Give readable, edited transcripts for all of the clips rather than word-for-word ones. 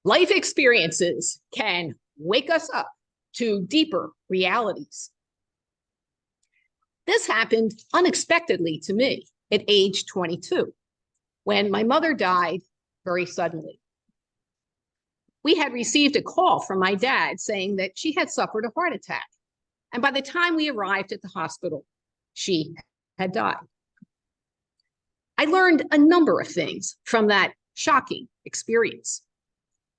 Life experiences can wake us up to deeper realities. This happened unexpectedly to me at age 22, when my mother died very suddenly. We had received a call from my dad saying that she had suffered a heart attack. And by the time we arrived at the hospital, she had died. I learned a number of things from that shocking experience,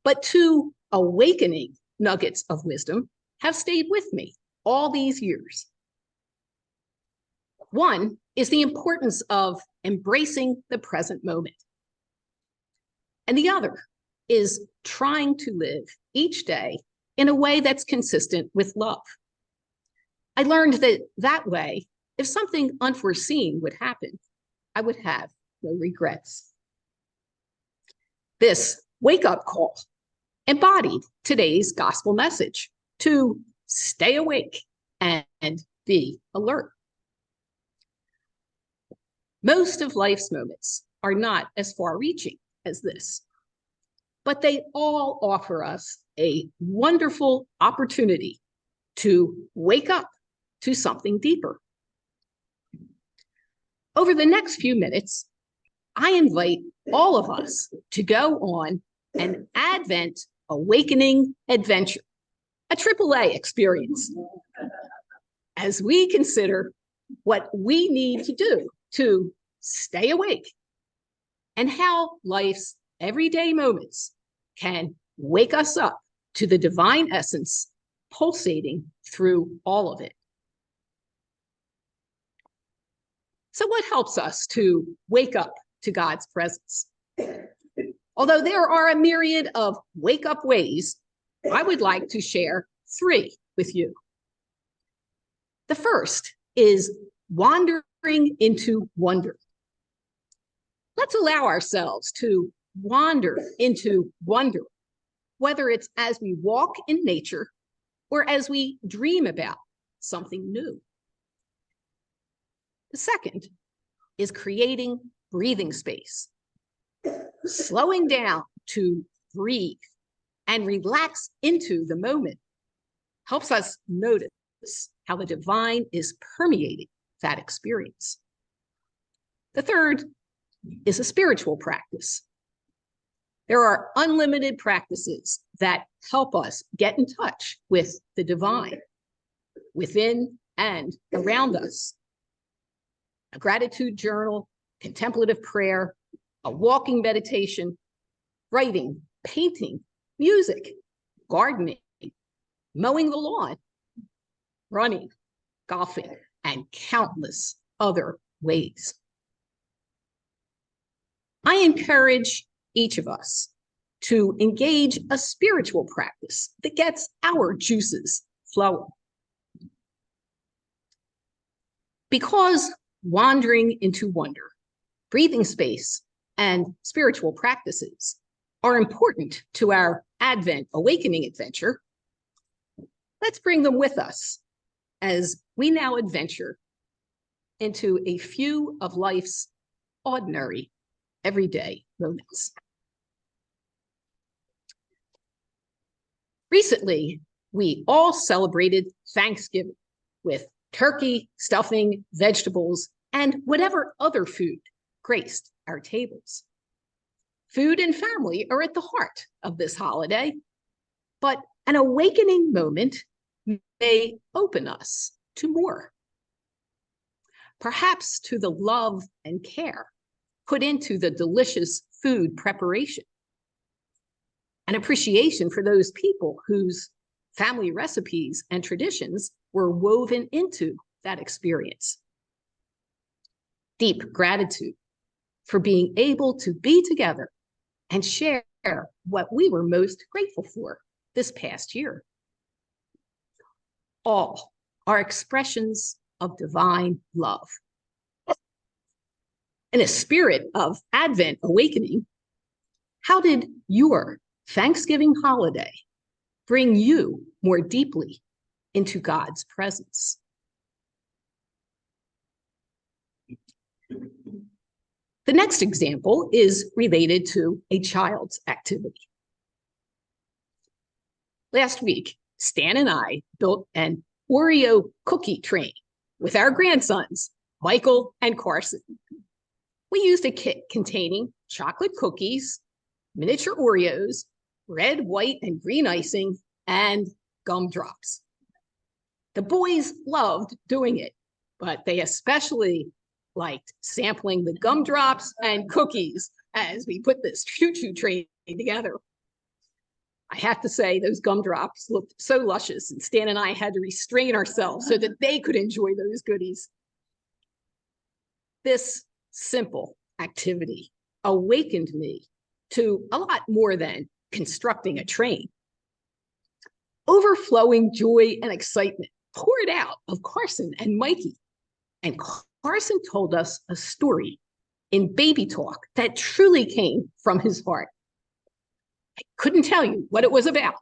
but two awakening nuggets of wisdom have stayed with me all these years. One is the importance of embracing the present moment. And the other is trying to live each day in a way that's consistent with love. I learned that way, if something unforeseen would happen, I would have no regrets. This wake-up call embodied today's gospel message to stay awake and be alert. Most of life's moments are not as far-reaching as this, but they all offer us a wonderful opportunity to wake up to something deeper. Over the next few minutes, I invite all of us to go on an Advent awakening adventure, a AAA experience, as we consider what we need to do to stay awake and how life's everyday moments can wake us up to the divine essence pulsating through all of it. So what helps us to wake up to God's presence? Although there are a myriad of wake-up ways, I would like to share three with you. The first is wandering into wonder. Let's allow ourselves to wander into wonder, whether it's as we walk in nature or as we dream about something new. The second is creating breathing space, slowing down to breathe and relax into the moment helps us notice how the divine is permeating that experience. The third is a spiritual practice. There are unlimited practices that help us get in touch with the divine within and around us. A gratitude journal, contemplative prayer, a walking meditation, writing, painting, music, gardening, mowing the lawn, running, golfing, and countless other ways. I encourage each of us to engage a spiritual practice that gets our juices flowing. Because wandering into wonder, breathing space, and spiritual practices are important to our Advent awakening adventure, let's bring them with us as we now adventure into a few of life's ordinary, everyday moments. Recently, we all celebrated Thanksgiving with turkey, stuffing, vegetables, and whatever other food graced our tables. Food and family are at the heart of this holiday, but an awakening moment may open us to more. Perhaps to the love and care put into the delicious food preparation, an appreciation for those people whose family recipes and traditions were woven into that experience. Deep gratitude for being able to be together and share what we were most grateful for this past year. All are expressions of divine love. In a spirit of Advent awakening, how did your Thanksgiving holiday bring you more deeply into God's presence? The next example is related to a child's activity. Last week, Stan and I built an Oreo cookie train with our grandsons, Michael and Carson. We used a kit containing chocolate cookies, miniature Oreos, red, white, and green icing, and gumdrops. The boys loved doing it, but they especially liked sampling the gumdrops and cookies as we put this choo-choo train together. I have to say, those gumdrops looked so luscious, and Stan and I had to restrain ourselves so that they could enjoy those goodies. This simple activity awakened me to a lot more than constructing a train. Overflowing joy and excitement poured out of Carson and Mikey, and Carson told us a story in baby talk that truly came from his heart. I couldn't tell you what it was about,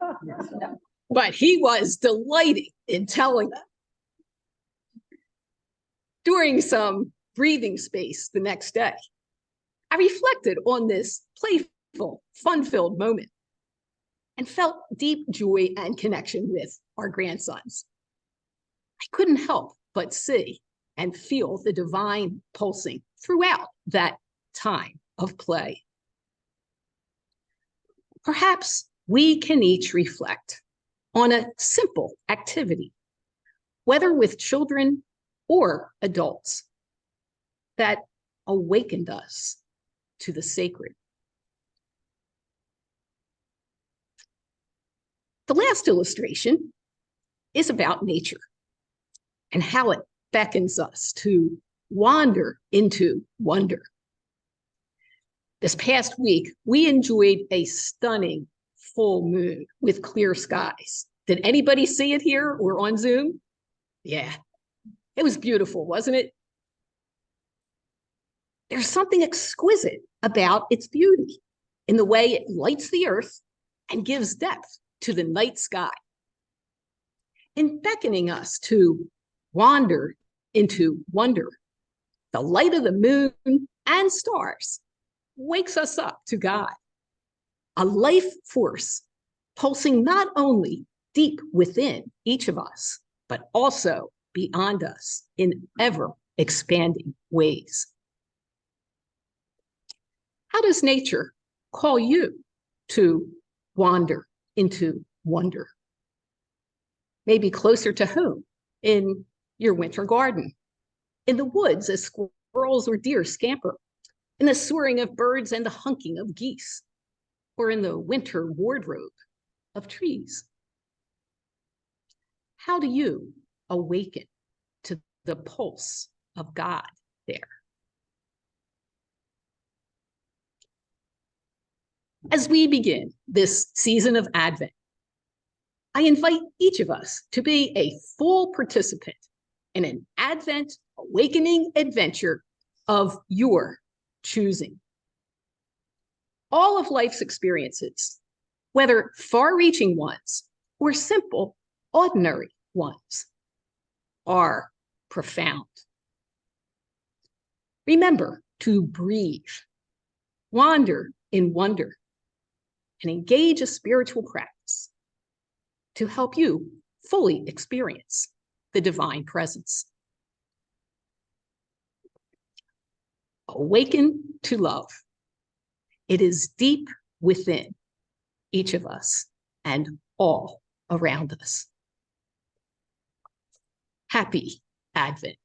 but he was delighting in telling them. During some breathing space the next day, I reflected on this playful, fun-filled moment and felt deep joy and connection with our grandsons. I couldn't help but see and feel the divine pulsing throughout that time of play. Perhaps we can each reflect on a simple activity, whether with children or adults, that awakened us to the sacred. The last illustration is about nature and how it beckons us to wander into wonder. This past week, we enjoyed a stunning full moon with clear skies. Did anybody see it here or on Zoom? Yeah, it was beautiful, wasn't it? There's something exquisite about its beauty in the way it lights the earth and gives depth to the night sky. In beckoning us to wander into wonder, the light of the moon and stars wakes us up to God, a life force pulsing not only deep within each of us, but also beyond us in ever-expanding ways. How does nature call you to wander into wonder? Maybe closer to home, in your winter garden, in the woods as squirrels or deer scamper, in the soaring of birds and the hunking of geese, or in the winter wardrobe of trees. How do you awaken to the pulse of God there? As we begin this season of Advent, I invite each of us to be a full participant in an Advent awakening adventure of your choosing. All of life's experiences, whether far-reaching ones or simple, ordinary ones, are profound. Remember to breathe, wander in wonder, and engage a spiritual practice to help you fully experience the divine presence. Awaken to love. It is deep within each of us and all around us. Happy Advent.